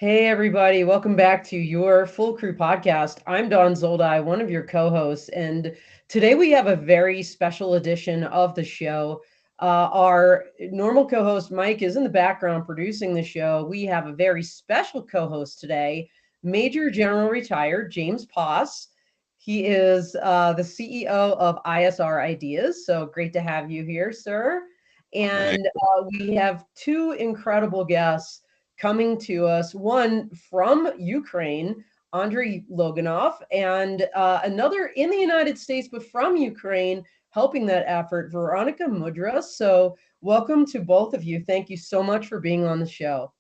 Hey, everybody. Welcome back to your Full Crew podcast. I'm Dawn Zoldi, one of your co-hosts, and today we have a very special edition of the show. Our normal co-host, Mike, is in the background producing the show. We have a very special co-host today, Major General Retired James Poss. He is the CEO of ISR Ideas, so great to have you here, sir. Thank And we have two incredible guests coming to us, one from Ukraine, Andrew Loginov, and another in the United States, but from Ukraine, helping that effort, Veronika Mudra. So welcome to both of you. Thank you so much for being on the show.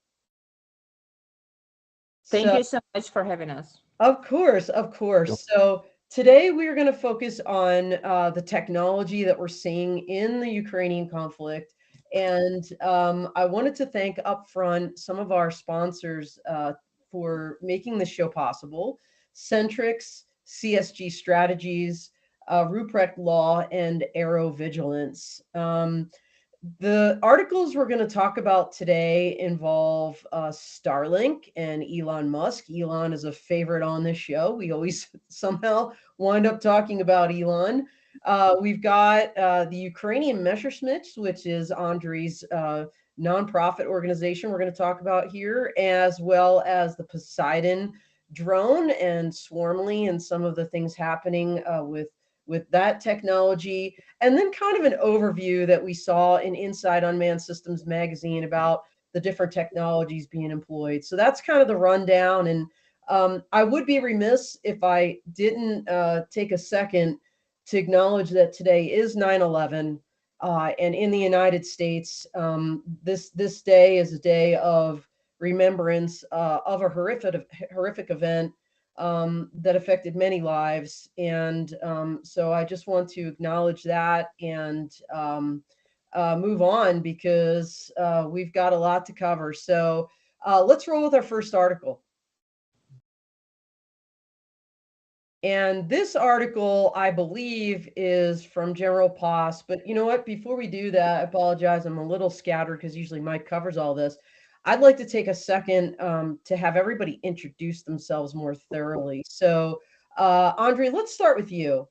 Thank So, you so much for having us. of course, of course. So today we are going to focus on the technology that we're seeing in the Ukrainian conflict. And I wanted to thank upfront some of our sponsors for making this show possible: Centrix, CSG Strategies, Ruprecht Law, and Aero Vigilance. The articles we're going to talk about today involve Starlink and Elon Musk. Elon is a favorite on this show. We always somehow wind up talking about Elon. We've got the Ukrainian Messerschmitts, which is Andrew's nonprofit organization we're going to talk about here, as well as the Poseidon drone and Swarmly and some of the things happening with that technology, and then kind of an overview that we saw in Inside Unmanned Systems magazine about the different technologies being employed. So that's kind of the rundown. And I would be remiss if I didn't take a second to acknowledge that today is 9/11, and in the United States, this day is a day of remembrance of a horrific event that affected many lives. And so I just want to acknowledge that and move on because we've got a lot to cover. So let's roll with our first article. And this article, I believe, is from General Poss. But you know what? Before we do that, I apologize. I'm a little scattered because usually Mike covers all this. I'd like to take a second to have everybody introduce themselves more thoroughly. So, Andre, let's start with you.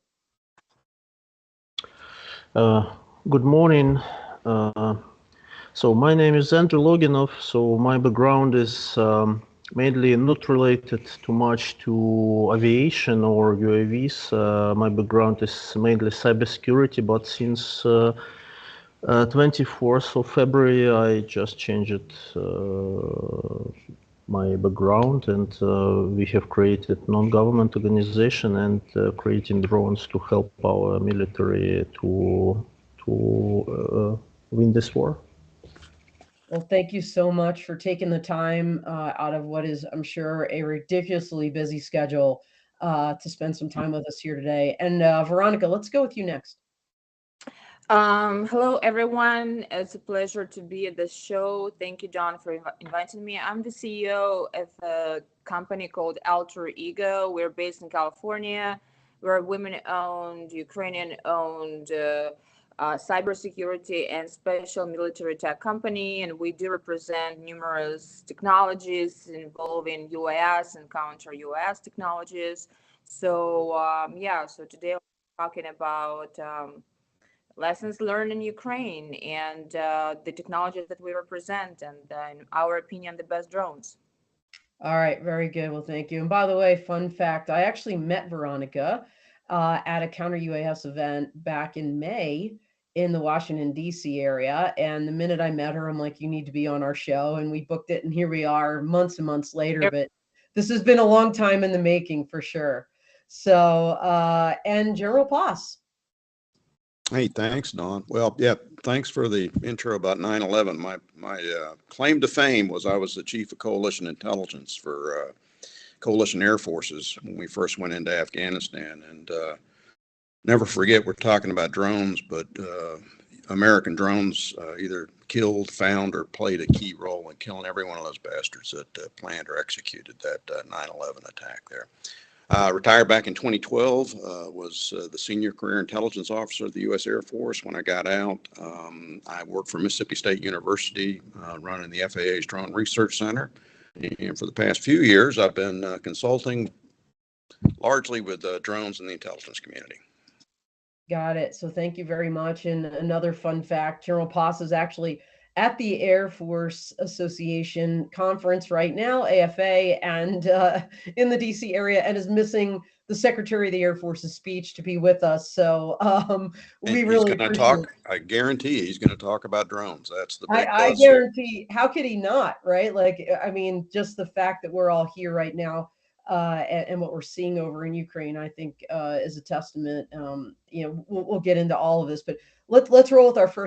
Good morning. So my name is Andrew Loginov. So my background is mainly not related too much to aviation or UAVs. My background is mainly cybersecurity, but since 24th of February, I just changed my background, and we have created non-government organization and creating drones to help our military to win this war. Well, thank you so much for taking the time out of what is, I'm sure, a ridiculously busy schedule to spend some time with us here today. And Veronika, let's go with you next. Hello, everyone. It's a pleasure to be at this show. Thank you, Dawn, for inviting me. I'm the CEO of a company called AltrEgo. We're based in California. We're a women-owned, Ukrainian-owned cybersecurity and special military tech company, and we do represent numerous technologies involving UAS and counter-UAS technologies. So, so today we're talking about lessons learned in Ukraine and the technologies that we represent, and in our opinion, the best drones. All right, very good. Well, thank you. And by the way, fun fact, I actually met Veronika at a counter UAS event back in May in the Washington, D.C. area. And the minute I met her, I'm like, you need to be on our show. And we booked it. And here we are months and months later. But this has been a long time in the making for sure. So, and General Poss. Hey, thanks, Dawn. Well, yeah, thanks for the intro about 9/11. My claim to fame was I was the chief of coalition intelligence for coalition air forces when we first went into Afghanistan. And never forget, we're talking about drones, but American drones either killed, found, or played a key role in killing every one of those bastards that planned or executed that 9/11 attack there. Retired back in 2012, was the senior career intelligence officer of the U.S. Air Force. When I got out, I worked for Mississippi State University, running the FAA's Drone Research Center. And for the past few years, I've been consulting largely with drones in the intelligence community. Got it. So thank you very much. And another fun fact, General Poss is actually at the Air Force Association conference right now, AFA, and in the DC area, and is missing the Secretary of the Air Force's speech to be with us. So And we he's really going to appreciate it. talk, I guarantee he's going to talk about drones. That's the big I buzz here. guarantee, how could he not, right? Like, I mean, just the fact that we're all here right now, and what we're seeing over in Ukraine, I think is a testament. You know, we'll get into all of this, but let's roll with our first